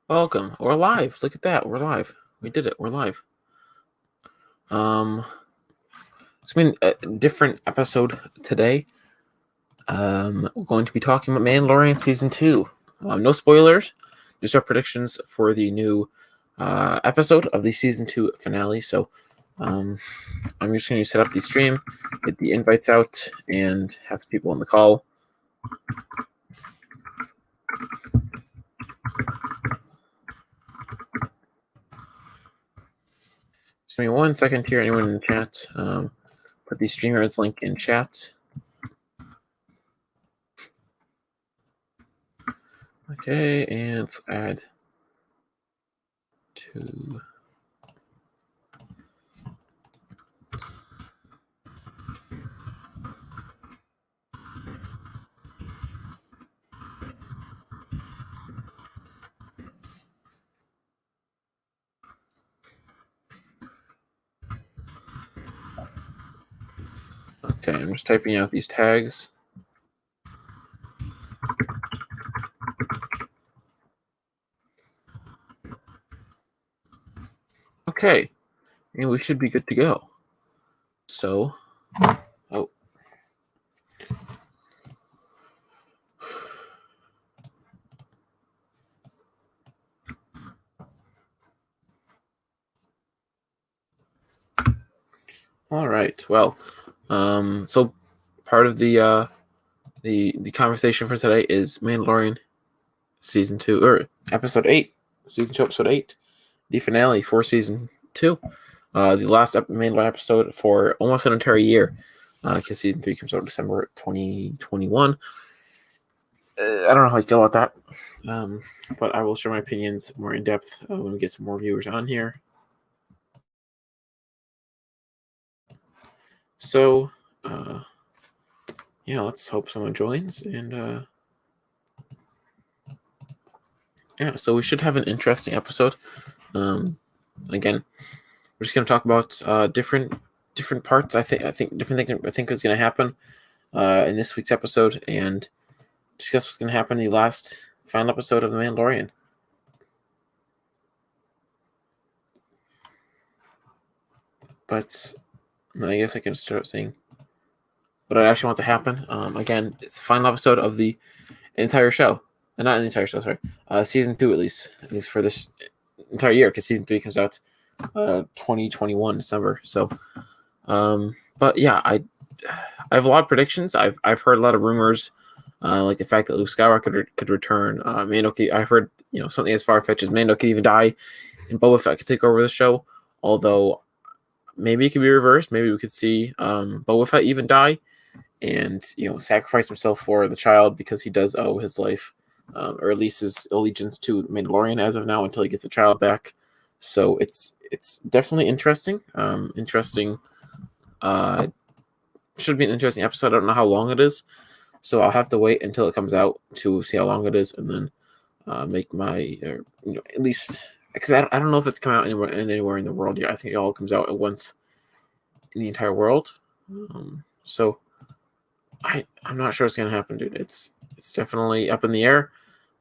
Welcome. We're live. Look at that. We're live. We did it. We're live. It's been a different episode today. We're going to be talking about Mandalorian Season 2. No spoilers. Just our predictions for the new episode of the Season 2 finale. So I'm just going to set up the stream, get the invites out, and have the people on the call. Just give me 1 second here. Anyone in the chat? Put the streamer's link in chat. Okay, and let's add to. Okay, I'm just typing out these tags. Okay, and we should be good to go. So, all right. Well, so part of the conversation for today is Mandalorian season 2 or episode 8, season 2, episode 8, the finale for season 2, the last Mandalorian episode for almost an entire year, because season 3 comes out December 2021. I don't know how I feel about that, but I will share my opinions more in depth when we get some more viewers on here. So, yeah, let's hope someone joins. And, yeah, so we should have an interesting episode. Again, we're just going to talk about different parts. I think different things I think is going to happen in this week's episode, and discuss what's going to happen in the last final episode of The Mandalorian. But I guess I can start saying what I actually want to happen. Again, it's the final episode of the entire show. Not the entire show, sorry. Season 2, at least for this entire year, because season 3 comes out 2021 December. So, but yeah, I have a lot of predictions. I've heard a lot of rumors, like the fact that Luke Skywalker could return. Mando, I've heard something as far-fetched as Mando could even die, and Boba Fett could take over the show. Although maybe it could be reversed. Maybe we could see Boba Fett even die, and sacrifice himself for the child, because he does owe his life, or at least his allegiance to Mandalorian as of now, until he gets the child back. So it's definitely interesting. Should be an interesting episode. I don't know how long it is, so I'll have to wait until it comes out to see how long it is, and then make my at least, because I don't know if it's come out anywhere in the world yet. I think it all comes out at once in the entire world. So I'm not sure what's gonna happen, dude. It's definitely up in the air.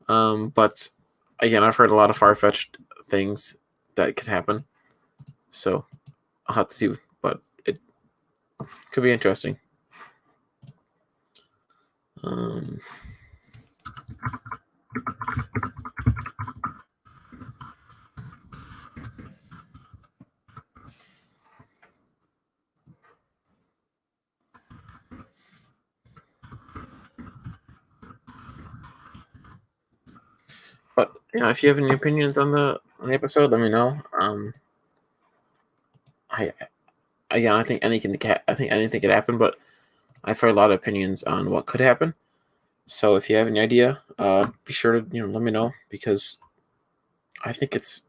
But again, I've heard a lot of far-fetched things that could happen. So I'll have to see, but it could be interesting. But if you have any opinions on the episode, let me know. I think anything could happen, but I've heard a lot of opinions on what could happen. So if you have any idea, be sure to let me know, because I think it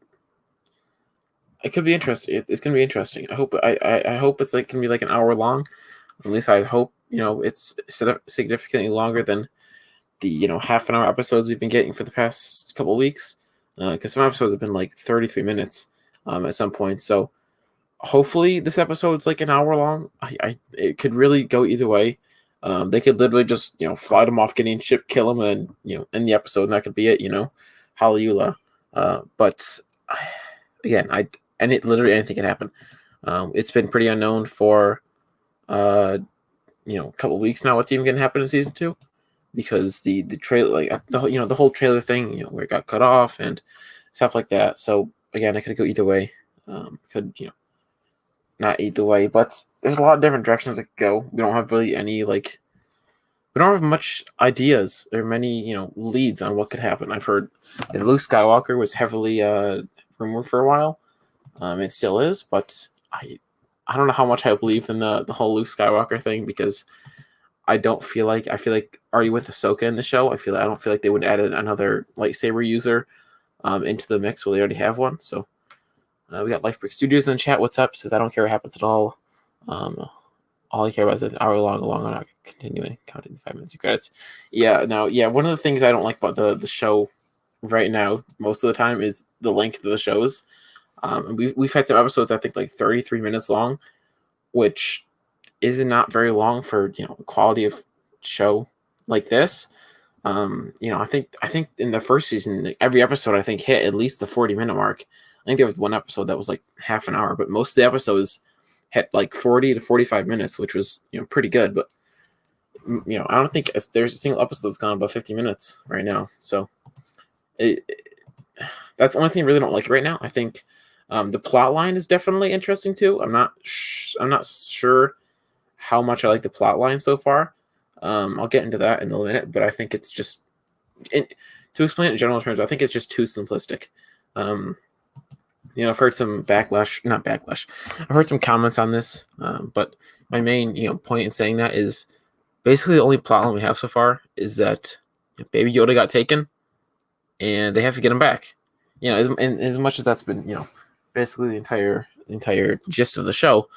could be interesting. It's gonna be interesting. I hope it's gonna be like an hour long. At least I hope it's significantly longer than the half an hour episodes we've been getting for the past couple of weeks, because some episodes have been like 33 minutes at some point. So hopefully this episode's like an hour long. It could really go either way. They could literally just fly them off, getting ship, kill them, and end the episode, and that could be it. Hallelujah. But again, literally anything can happen. It's been pretty unknown for a couple of weeks now what's even going to happen in season 2, because the trailer, like the whole trailer thing, where it got cut off and stuff like that. So again, it could go either way. Could not either way, but there's a lot of different directions it could go. We don't have really any we don't have much ideas or many leads on what could happen. I've heard that Luke Skywalker was heavily rumored for a while. It still is, but I don't know how much I believe in the whole Luke Skywalker thing, because I feel like already with Ahsoka in the show, I don't feel like they would add another lightsaber user into the mix. Well, they already have one. So we got Lifebreak Studios in the chat. What's up? Says I don't care what happens at all. All I care about is an hour long on continuing counting the 5 minutes of credits. Yeah, one of the things I don't like about the show right now most of the time is the length of the shows. And we've had some episodes I think like 33 minutes long, which is not very long for quality of show like this. I think in the first season, every episode I think hit at least the 40-minute mark. I think there was one episode that was like half an hour, but most of the episodes hit like 40 to 45 minutes, which was pretty good. But I don't think there's a single episode that's gone above 50 minutes right now. So that's the only thing I really don't like right now. I think the plot line is definitely interesting too. I'm not sure how much I like the plot line so far. I'll get into that in a minute, but I think it's just to explain it in general terms, I think it's just too simplistic. I've heard some not backlash. I've heard some comments on this, but my main point in saying that is basically the only plot line we have so far is that Baby Yoda got taken, and they have to get him back. As much as that's been basically the entire gist of the show.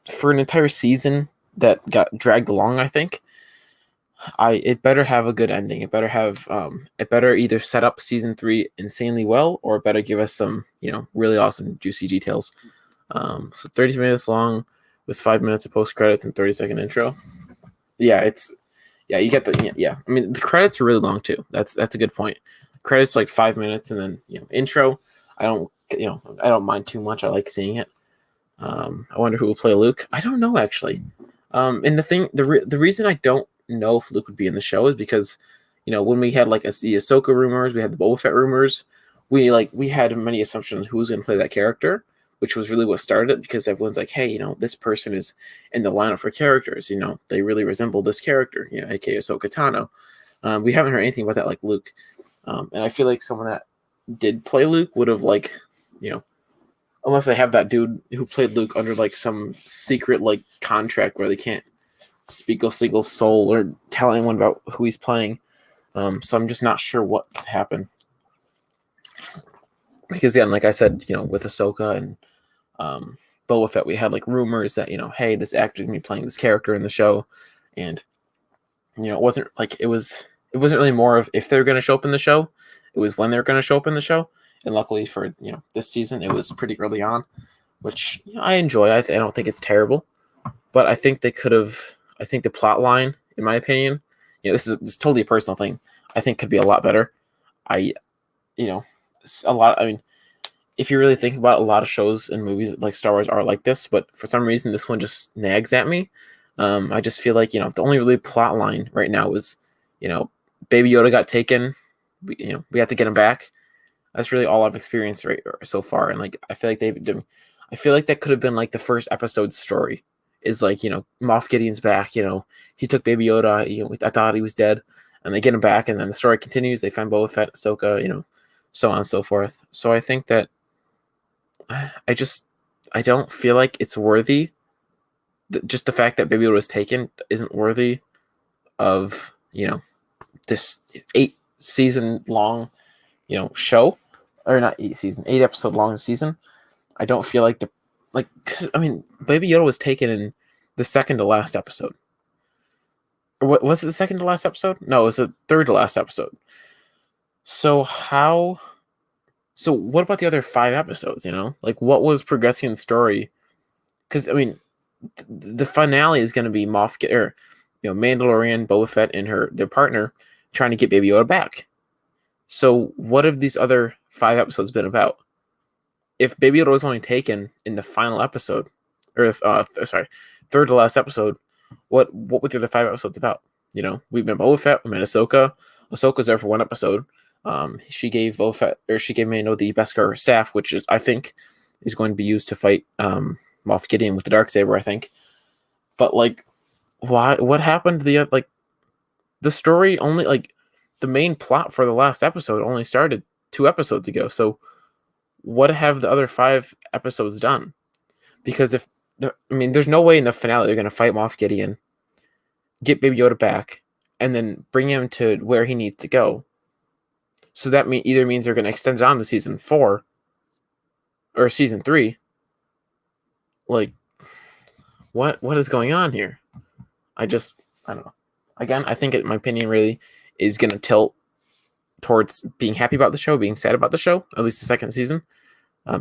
For an entire season that got dragged along, I think it better have a good ending. It better have it better either set up season 3 insanely well, or it better give us some really awesome juicy details. So 30 minutes long with 5 minutes of post credits and 30-second intro. You get the I mean, the credits are really long too. That's a good point. Credits like 5 minutes, and then intro. I don't mind too much. I like seeing it. I wonder who will play Luke. I don't know actually. And the reason I don't know if Luke would be in the show is because, when we had the Ahsoka rumors, we had the Boba Fett rumors, we had many assumptions who was going to play that character, which was really what started it, because everyone's like, hey, this person is in the lineup for characters. They really resemble this character, aka Ahsoka Tano. We haven't heard anything about that like Luke, and I feel like someone that did play Luke would have unless they have that dude who played Luke under some secret contract where they can't speak a single soul or tell anyone about who he's playing. So I'm just not sure what could happen. Because again, like I said, with Ahsoka and Boba Fett, we had rumors that hey, this actor is gonna be playing this character in the show, and it wasn't really more of if they're gonna show up in the show. It was when they're gonna show up in the show. And luckily for this season, it was pretty early on, which I enjoy. I don't think it's terrible, but I think they could have. I think the plot line, in my opinion, this is totally a personal thing. I think could be a lot better. A lot. I mean, if you really think about it, a lot of shows and movies like Star Wars are like this, but for some reason, this one just nags at me. I just feel like the only really plot line right now is Baby Yoda got taken. We have to get him back. That's really all I've experienced so far, and I feel like I feel like that could have been the first episode story. Is Moff Gideon's back. He took Baby Yoda. I thought he was dead, and they get him back, and then the story continues. They find Boba Fett, Ahsoka, so on and so forth. So I think that I don't feel like it's worthy. Just the fact that Baby Yoda was taken isn't worthy of this 8-season long show. Or not 8 episode long season. I don't feel like because Baby Yoda was taken in the second to last episode. Or what was it, the second to last episode? No, it was the third to last episode. So what about the other 5 episodes? What was progressing in the story? Because the finale is going to be Mandalorian, Boba Fett, and their partner trying to get Baby Yoda back. So what have these other 5 episodes been about? If Baby Yoda was only taken in the final episode, or third to last episode, what were the other 5 episodes about? We've been Boba Fett, we met Ahsoka. Ahsoka's there for 1 episode. She gave Boba Fett, or she gave Mando the Beskar staff, which is, I think, is going to be used to fight Moff Gideon with the Darksaber, I think. But why? What happened to the story? Only the main plot for the last episode only started 2 episodes ago. So what have the other 5 episodes done? Because there's no way in the finale they're going to fight Moff Gideon, get Baby Yoda back, and then bring him to where he needs to go. So that either means they're going to extend it on to season 4 or season 3. What is going on here? I don't know. Again, I think my opinion really is going to tilt towards being happy about the show, being sad about the show, at least the second season,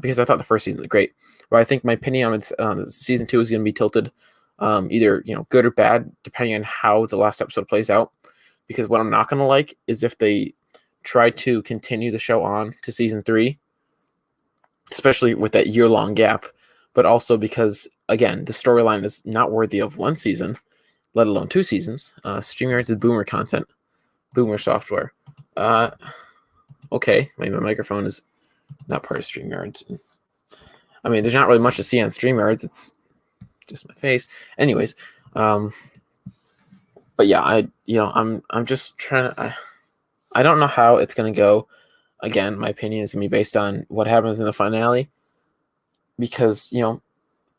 because I thought the first season was great. But I think my opinion on season 2 is going to be tilted either good or bad, depending on how the last episode plays out. Because what I'm not going to like is if they try to continue the show on to season 3, especially with that year-long gap, but also because, again, the storyline is not worthy of 1 season, let alone 2 seasons. StreamYards is boomer content, boomer software. Okay, my microphone is not part of StreamYards. There's not really much to see on StreamYards. It's just my face. Anyways, but yeah, I'm just trying to. I don't know how it's gonna go. Again, my opinion is gonna be based on what happens in the finale, because they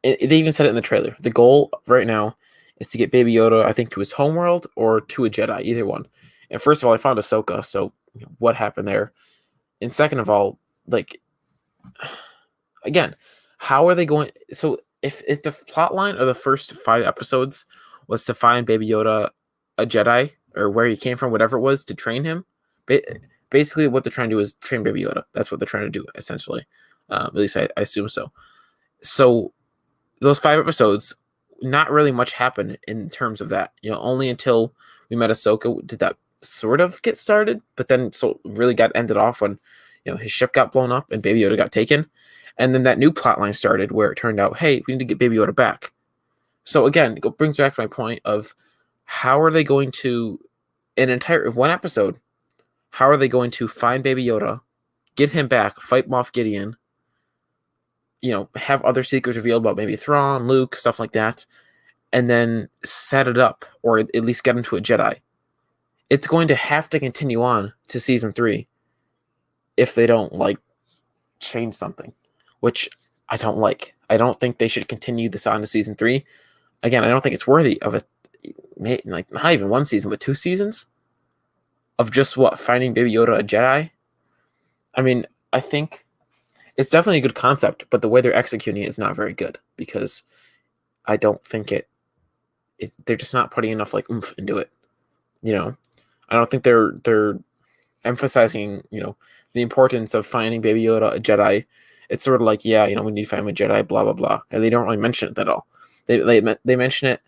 even said it in the trailer. The goal right now is to get Baby Yoda, I think, to his homeworld or to a Jedi, either one. And first of all, I found Ahsoka, so what happened there? And second of all, again, how are they going? So if the plot line of the first 5 episodes was to find Baby Yoda a Jedi, or where he came from, whatever it was, to train him, basically what they're trying to do is train Baby Yoda. That's what they're trying to do, essentially. At least I assume so. So those 5 episodes, not really much happened in terms of that. Only until we met Ahsoka did that sort of get started, but then so really got ended off when his ship got blown up and Baby Yoda got taken. And then that new plotline started where it turned out, hey, we need to get Baby Yoda back. So again, it brings back to my point of how are they going to, an entire 1 episode, how are they going to find Baby Yoda, get him back, fight Moff Gideon, have other secrets revealed about maybe Thrawn, Luke, stuff like that, and then set it up, or at least get him to a Jedi? It's going to have to continue on to season 3 if they don't change something, which I don't like. I don't think they should continue this on to season 3. Again, I don't think it's worthy of not even 1 season, but 2 seasons of just finding Baby Yoda a Jedi. I think it's definitely a good concept, but the way they're executing it is not very good, because I don't think they're just not putting enough oomph into it. I don't think they're emphasizing the importance of finding Baby Yoda a Jedi. It's sort of we need to find him a Jedi, blah blah blah, and they don't really mention it at all. They mention it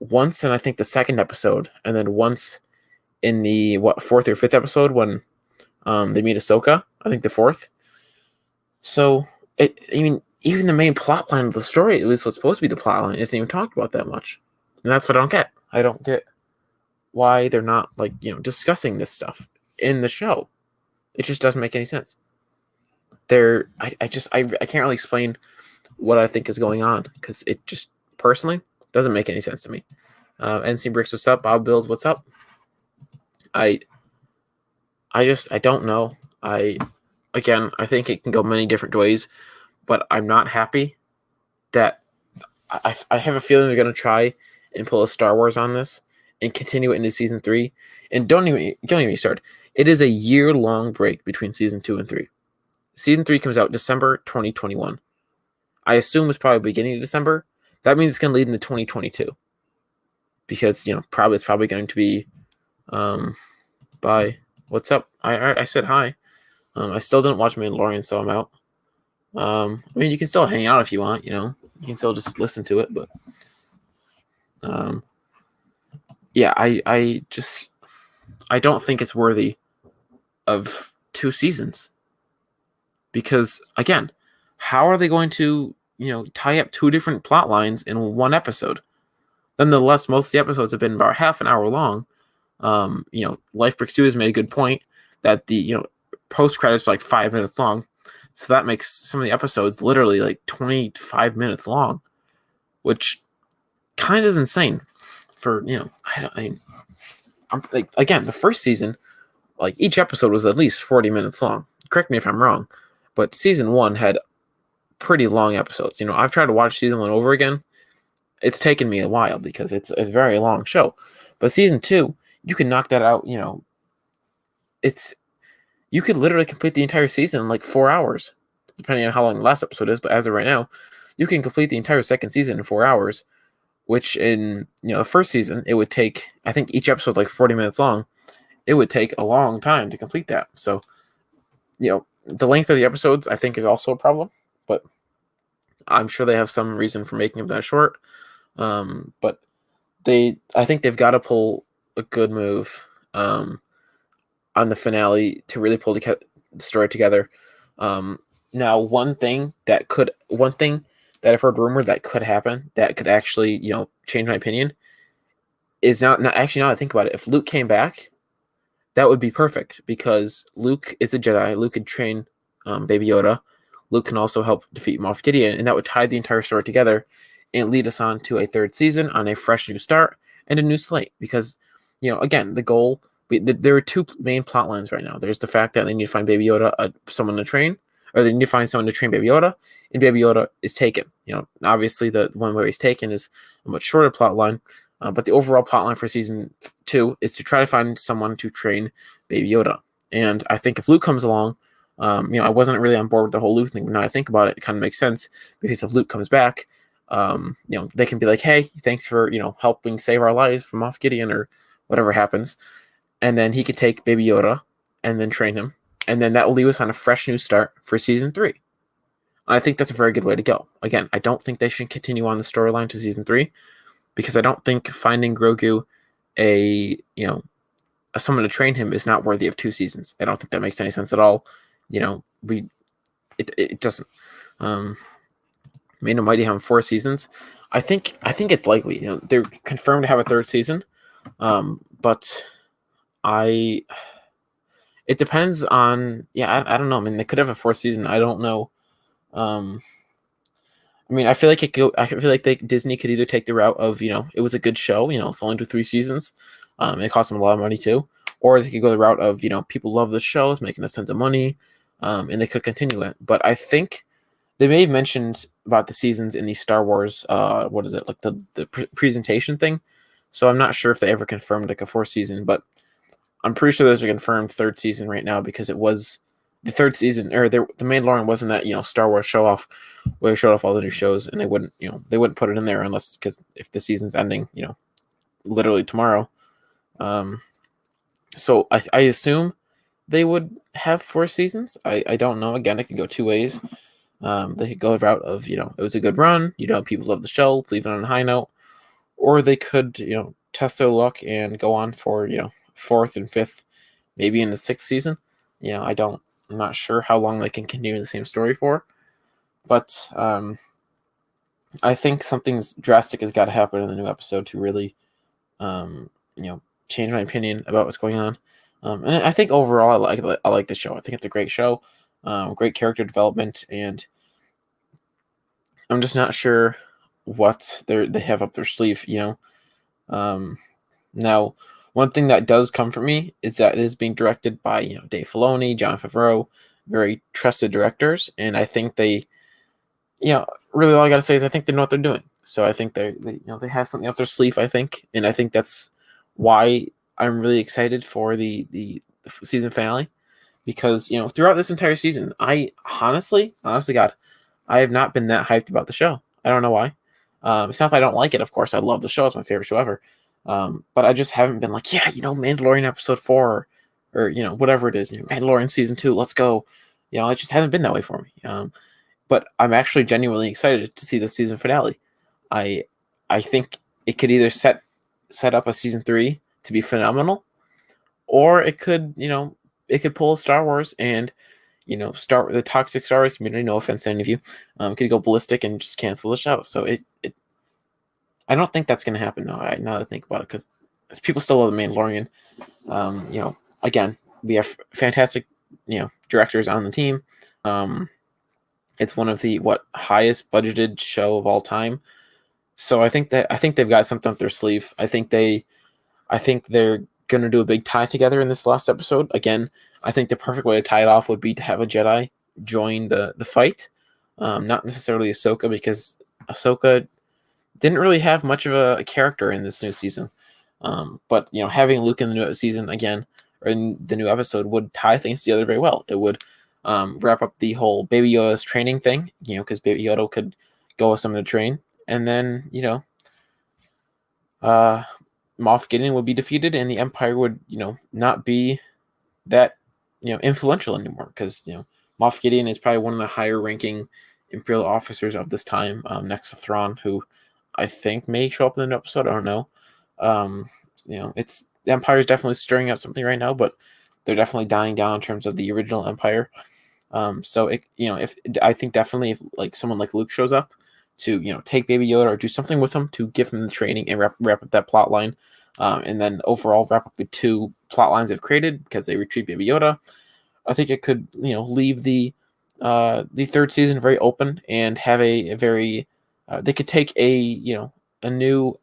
once in, I think, the 2nd episode, and then once in the 4th or 5th episode when they meet Ahsoka, I think the 4th. So even the main plot line of the story, at least what's supposed to be the plot line, isn't even talked about that much, and that's what I don't get. I don't get why they're not discussing this stuff in the show. It just doesn't make any sense. I can't really explain what I think is going on, because it just personally doesn't make any sense to me. NC Bricks, what's up? Bob Bills, what's up? I don't know. I think it can go many different ways, but I'm not happy that I have a feeling they're going to try and pull a Star Wars on this and continue it into season 3. And don't even start. It is a year-long break between season 2 and 3. Season 3 comes out December 2021. I assume it's probably beginning of December. That means it's going to lead into 2022. Because, it's probably going to be by what's up? I said hi. I still didn't watch Mandalorian, so I'm out. You can still hang out if you want, you can still just listen to it, but yeah, I don't think it's worthy of 2 seasons. Because again, how are they going to, tie up 2 different plot lines in one episode? Nonetheless, most of the episodes have been about half an hour long. Life Breaks 2 has made a good point that the, post credits are like 5 minutes long. So that makes some of the episodes literally like 25 minutes long, which kind of is insane for, I'm, like, again, the first season, like each episode was at least 40 minutes long. Correct me if I'm wrong, but season 1 had pretty long episodes. I've tried to watch season 1 over again. It's taken me a while because it's a very long show. But season 2, you can knock that out, you could literally complete the entire season in like 4 hours, depending on how long the last episode is. But as of right now, you can complete the entire second season in 4 hours, which in, the first season, it would take, I think each episode is like 40 minutes long. It would take a long time to complete that. So, the length of the episodes, I think, is also a problem, but I'm sure they have some reason for making them that short. But I think they've got to pull a good move on the finale to really pull the story together. Now, one thing that I've heard rumored that could happen, that could actually, change my opinion, is not actually, now that I think about it, if Luke came back, that would be perfect, because Luke is a Jedi. Luke could train Baby Yoda. Luke can also help defeat Moff Gideon, and that would tie the entire story together and lead us on to a third season on a fresh new start and a new slate. Because, again, the goal, there are 2 main plot lines right now. There's the fact that they need to find Baby Yoda someone to train, or they need to find someone to train Baby Yoda, and Baby Yoda is taken. Obviously the one where he's taken is a much shorter plot line, but the overall plot line for season 2 is to try to find someone to train Baby Yoda. And I think if Luke comes along, I wasn't really on board with the whole Luke thing, but now I think about it, it kind of makes sense, because if Luke comes back, they can be like, hey, thanks for, helping save our lives from Moff Gideon or whatever happens. And then he could take Baby Yoda and then train him. And then that will leave us on a fresh new start for season 3. I think that's a very good way to go. Again, I don't think they should continue on the storyline to season 3, because I don't think finding Grogu someone to train him is not worthy of 2 seasons. I don't think that makes any sense at all. It doesn't. Made mighty having 4 seasons. I think it's likely. They're confirmed to have a 3rd season, but it depends on. Yeah, I don't know. I mean, they could have a 4th season. I don't know. I feel like Disney could either take the route of, it was a good show, it's only 3 seasons, it cost them a lot of money too, or they could go the route of, people love the show, it's making us tons of money, and they could continue it. But I think they may have mentioned about the seasons in the Star Wars, what is it, like the presentation thing. So I'm not sure if they ever confirmed like a 4th season, but I'm pretty sure there's a confirmed 3rd season right now, because it was the 3rd season, or the Mandalorian wasn't that, Star Wars show off where they showed off all the new shows, and they wouldn't put it in there unless, because if the season's ending, literally tomorrow. So I assume they would have 4 seasons. I don't know. Again, it could go 2 ways. They could go the route of, it was a good run, people love the show, let's leave it on a high note. Or they could, test their luck and go on for, 4th and 5th, maybe in the 6th season. I'm not sure how long they can continue the same story for. But I think something drastic has got to happen in the new episode to really, change my opinion about what's going on. And I think overall, I like the show. I think it's a great show, great character development, and I'm just not sure what they have up their sleeve. Now, one thing that does comfort me is that it is being directed by Dave Filoni, Jon Favreau, very trusted directors, and I think they, really all I gotta say is I think they know what they're doing. So I think they have something up their sleeve. I think, and I think that's why I'm really excited for the season finale, because throughout this entire season, I honestly God, I have not been that hyped about the show. I don't know why. It's not that I don't like it. Of course, I love the show. It's my favorite show ever. But I just haven't been like, Mandalorian episode 4, or whatever it is, Mandalorian season 2, let's go. It just hasn't been that way for me. But I'm actually genuinely excited to see the season finale. I think it could either set up a season 3 to be phenomenal, or it could could pull Star Wars and start the toxic Star Wars community. No offense to any of you, could go ballistic and just cancel the show. So I don't think that's going to happen. Now that I think about it, because people still love the Mandalorian. Again, we have fantastic directors on the team. It's one of the highest budgeted show of all time. So I think they've got something up their sleeve. I think they're going to do a big tie together in this last episode. Again, I think the perfect way to tie it off would be to have a Jedi join the fight. Not necessarily Ahsoka, because Ahsoka didn't really have much of a character in this new season. But having Luke in the new season again, or in the new episode, would tie things together very well. It would wrap up the whole Baby Yoda's training thing, because Baby Yoda could go with someone to train, and then Moff Gideon would be defeated, and the Empire would not be that influential anymore, because Moff Gideon is probably one of the higher ranking Imperial officers of this time, next to Thrawn, who I think may show up in the episode. I don't know. It's the Empire is definitely stirring up something right now, but they're definitely dying down in terms of the original Empire. So if I think definitely if like someone like Luke shows up to take Baby Yoda or do something with him to give him the training and wrap up that plot line, and then overall wrap up the 2 plot lines they've created because they retrieve Baby Yoda, I think it could leave the 3rd season very open and have a very they could take a new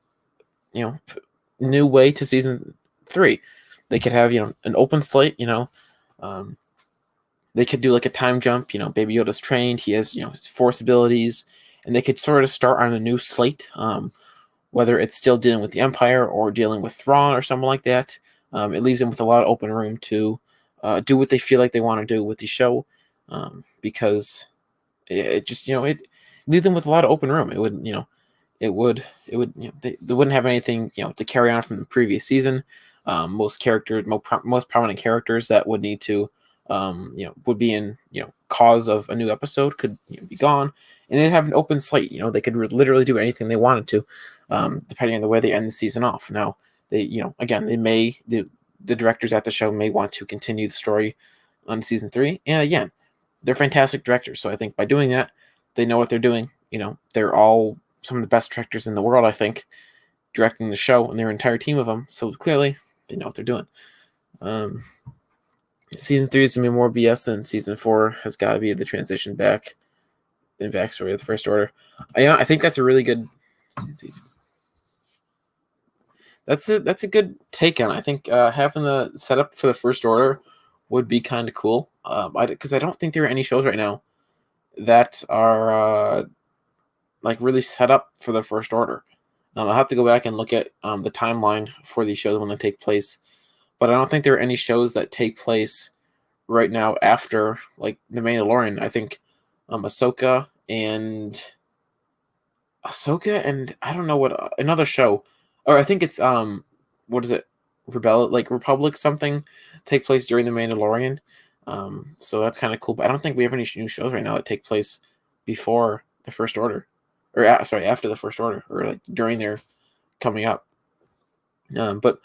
new way to season 3. They could have an open slate. They could do like a time jump. Baby Yoda's trained. He has Force abilities, and they could sort of start on a new slate. Whether it's still dealing with the Empire or dealing with Thrawn or something like that, it leaves them with a lot of open room to do what they feel like they want to do with the show, because it just it leaves them with a lot of open room. It would they wouldn't have anything to carry on from the previous season. Most prominent characters that would need to would be in cause of a new episode could be gone, and they'd have an open slate. They could literally do anything they wanted to, depending on the way they end the season off. Now they again the directors at the show may want to continue the story on season 3, and again they're fantastic directors. So I think by doing that, they know what they're doing. They're all some of the best directors in the world, I think, directing the show, and their entire team of them. So clearly, they know what they're doing. Season 3 is going to be more BS than season 4. Has got to be the transition back in backstory of the First Order. I think that's a really good. That's a good take on it. I think having the setup for the First Order would be kind of cool. Because I don't think there are any shows right now that are really set up for the First Order. I'll have to go back and look at the timeline for these shows when they take place, but I don't think there are any shows that take place right now after The Mandalorian. I think Ahsoka and I don't know what another show, or I think it's what is it, Republic something, take place during the Mandalorian. So that's kind of cool, but I don't think we have any new shows right now that take place before the First Order, or after the First Order, or during their coming up. But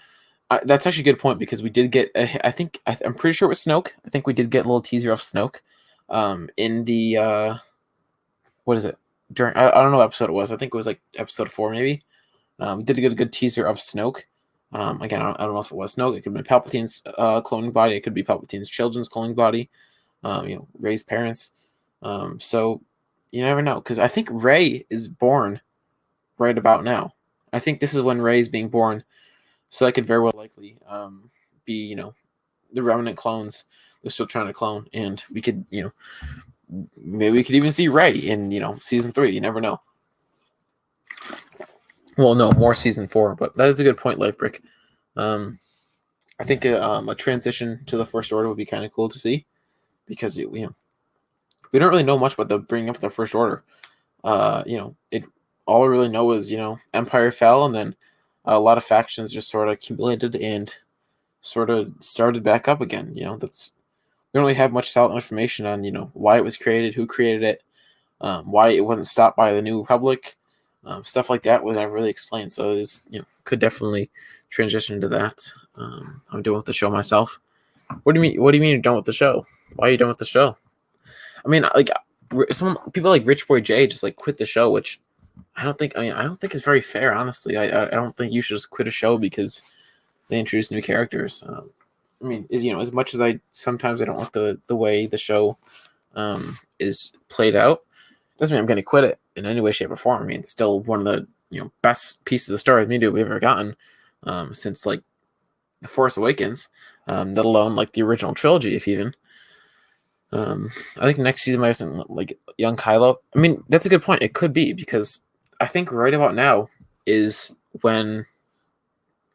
that's actually a good point, because we did get I'm pretty sure it was Snoke. I think we did get a little teaser of Snoke in the what is it, during I don't know what episode it was. I think it was episode 4 maybe. We did get a good teaser of Snoke. Again, I don't know if it was Snoke. It could have been Palpatine's cloning body. It could be Palpatine's children's cloning body. Rey's parents. So you never know, because I think Rey is born right about now. I think this is when Rey is being born, so that could very well likely be the remnant clones they're still trying to clone, and we could maybe we could even see Rey in season 3. You never know. Well, no, more season 4, but that is a good point, Lifebrick. I think a transition to the First Order would be kind of cool to see, because we don't really know much about the bringing up the First Order. It all we really know is Empire fell, and then a lot of factions just sort of accumulated and sort of started back up again. We don't really have much solid information on why it was created, who created it, why it wasn't stopped by the New Republic. Stuff like that was never really explained, so it is could definitely transition to that. I'm doing with the show myself. What do you mean? What do you mean you're done with the show? Why are you done with the show? I mean, like some people like Rich Boy J just like quit the show, which I don't think. I mean, I don't think it's very fair. Honestly, I don't think you should just quit a show because they introduce new characters. I mean, as much as I sometimes I don't like the way the show is played out, doesn't mean I'm going to quit it in any way, shape, or form. I mean, it's still one of the best pieces of Star Wars media we've ever gotten since like The Force Awakens, let alone like the original trilogy, if even. I think next season might have some like young Kylo. I mean, that's a good point. It could be because I think right about now is when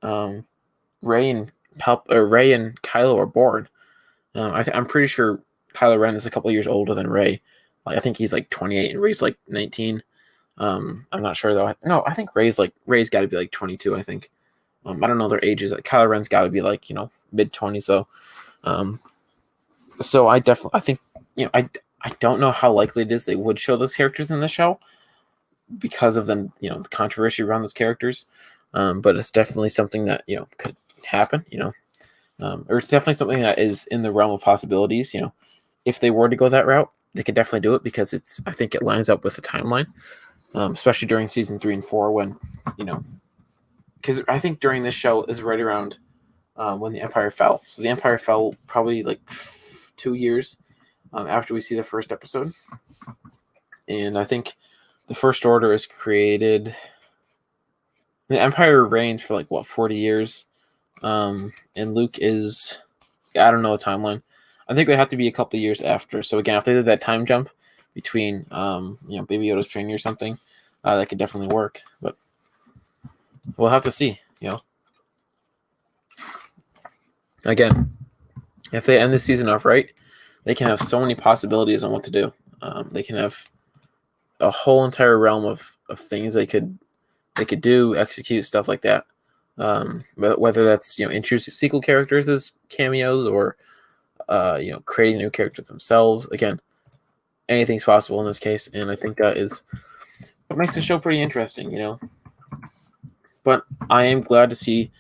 Rey and Kylo are born. I'm pretty sure Kylo Ren is a couple of years older than Rey. Like I think he's like 28 and Rey's like 19. I'm not sure though. No, I think Rey's got to be like 22. I think. I don't know their ages. Like Kylo Ren's got to be like mid 20s though. So I think I don't know how likely it is they would show those characters in the show because of them the controversy around those characters. But it's definitely something that could happen. Or it's definitely something that is in the realm of possibilities. If they were to go that route, they could definitely do it because I think it lines up with the timeline, especially during season 3 and 4 when because I think during this show is right around when the Empire fell. So the Empire fell probably like 2 years after we see the first episode, and I think the First Order is created. The Empire reigns for like 40 years, and Luke is I don't know the timeline. I think it would have to be a couple of years after. So again, if they did that time jump between Baby Yoda's training or something, that could definitely work. But we'll have to see. Again, if they end the season off right, they can have so many possibilities on what to do. They can have a whole entire realm of things they could do, execute, stuff like that. But whether that's introducing sequel characters as cameos or creating new characters themselves. Again, anything's possible in this case, and I think that is what makes the show pretty interesting. But I am glad to see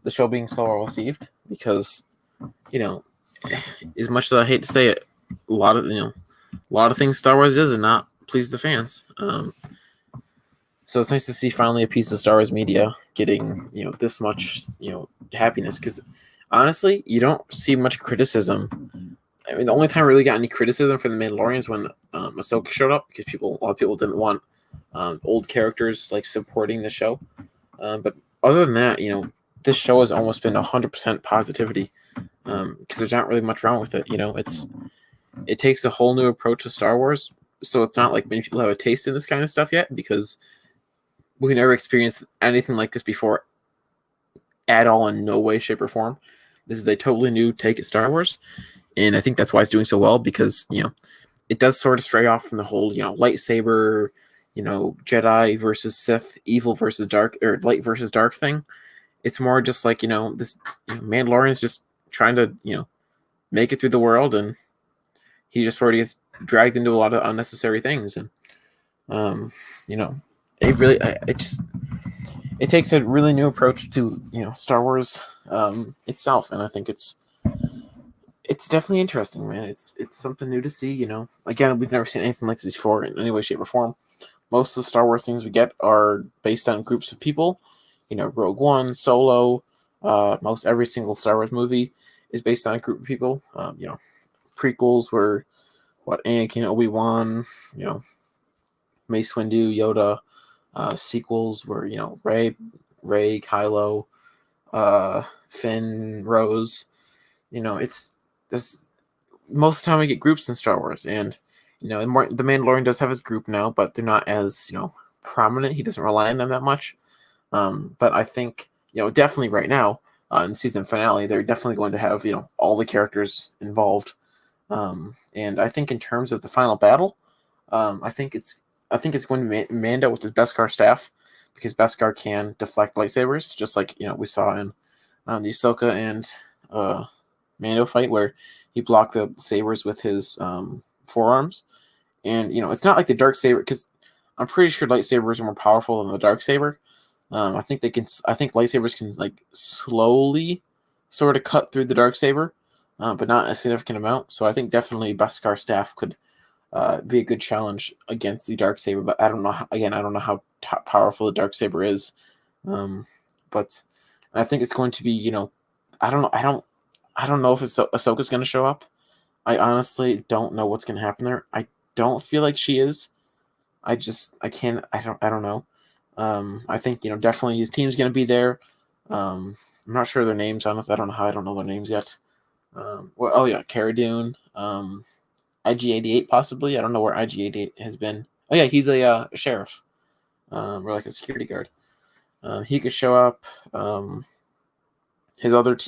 the show being so well received because as much as I hate to say it, a lot of things Star Wars does not please the fans. So it's nice to see finally a piece of Star Wars media getting this much happiness because honestly, you don't see much criticism. I mean, the only time I really got any criticism for the Mandalorian is when Ahsoka showed up because a lot of people didn't want old characters like supporting the show. But other than that, this show has almost been 100% positivity because there's not really much wrong with it. It takes a whole new approach to Star Wars, so it's not like many people have a taste in this kind of stuff yet because we never experienced anything like this before at all in no way, shape, or form. This is a totally new take at Star Wars, and I think that's why it's doing so well because it does sort of stray off from the whole lightsaber, Jedi versus Sith, evil versus dark, or light versus dark thing. It's more just like this Mandalorian is just trying to make it through the world, and he just sort of gets dragged into a lot of unnecessary things, and it takes a really new approach to Star Wars itself, and I think it's definitely interesting, man. It's something new to see. Again, we've never seen anything like this before in any way, shape, or form. Most of the Star Wars things we get are based on groups of people. Rogue One, Solo, most every single Star Wars movie is based on a group of people. Prequels were Anakin, Obi-Wan, Mace Windu, Yoda. Sequels were Rey, Kylo, Finn, Rose. It's this most of the time we get groups in Star Wars, and the Mandalorian does have his group now, but they're not as prominent. He doesn't rely on them that much. But I think definitely right now in season finale, they're definitely going to have all the characters involved. And I think in terms of the final battle, I think it's going to be Mando with his Beskar staff because Beskar can deflect lightsabers, just like we saw in the Ahsoka and Mando fight where he blocked the sabers with his forearms. And it's not like the dark saber because I'm pretty sure lightsabers are more powerful than the dark saber. I think lightsabers can like slowly sort of cut through the dark saber, but not a significant amount. So I think definitely Beskar staff could be a good challenge against the Darksaber. But I don't know. Again, I don't know how powerful the Darksaber is. But I think it's going to be, I don't know. I don't know if Ahsoka's going to show up. I honestly don't know what's going to happen there. I don't feel like she is. I can't. I don't know. I think definitely his team's going to be there. I'm not sure their names. Honestly, I don't know how I don't know their names yet. Well, oh yeah, Cara Dune. IG-88 possibly. I don't know where IG-88 has been. Oh yeah, he's a sheriff, or like a security guard. He could show up. His other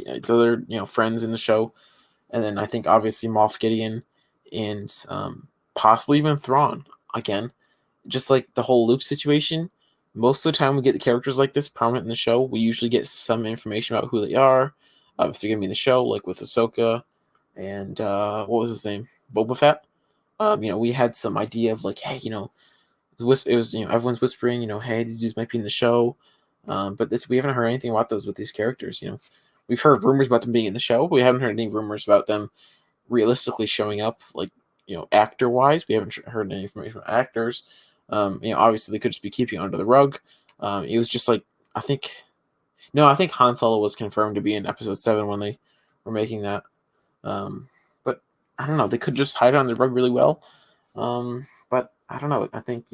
friends in the show, and then I think obviously Moff Gideon and possibly even Thrawn again. Just like the whole Luke situation, most of the time we get the characters like this prominent in the show, we usually get some information about who they are, if they're gonna be in the show, like with Ahsoka and what was his name, Boba Fett. We had some idea of like, hey, it was everyone's whispering, hey, these dudes might be in the show, but we haven't heard anything about those with these characters. We've heard rumors about them being in the show, but we haven't heard any rumors about them realistically showing up, like actor wise. We haven't heard any information about actors. Obviously they could just be keeping it under the rug. It was just like I think Han Solo was confirmed to be in Episode 7 when they were making that. But I don't know. They could just hide it on the rug really well. But I don't know. I think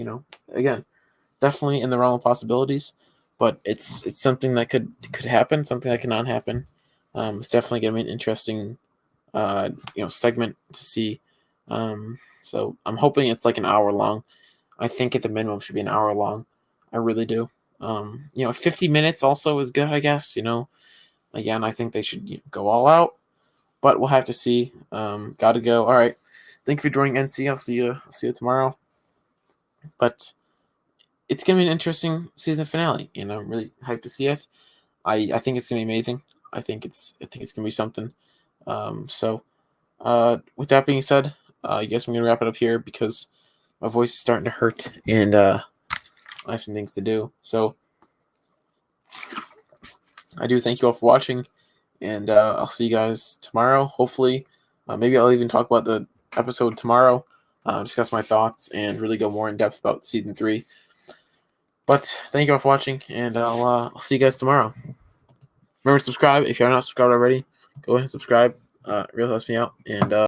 again, definitely in the realm of possibilities. But it's something that could happen, something that cannot happen. It's definitely going to be an interesting, segment to see. So I'm hoping it's like an hour long. I think at the minimum should be an hour long. I really do. 50 minutes also is good, I guess. Again, I think they should go all out, but we'll have to see. Gotta go. All right. Thank you for joining NC. I'll see you tomorrow. But it's gonna be an interesting season finale, and I'm really hyped to see it. I think it's gonna be amazing. I think it's gonna be something. So with that being said, I guess I'm gonna wrap it up here because my voice is starting to hurt, and I have some things to do. So I do thank you all for watching, and I'll see you guys tomorrow. Hopefully, maybe I'll even talk about the episode tomorrow, discuss my thoughts, and really go more in depth about season 3. But thank you all for watching, and I'll see you guys tomorrow. Remember to subscribe if you're not subscribed already. Go ahead and subscribe. It really helps me out, and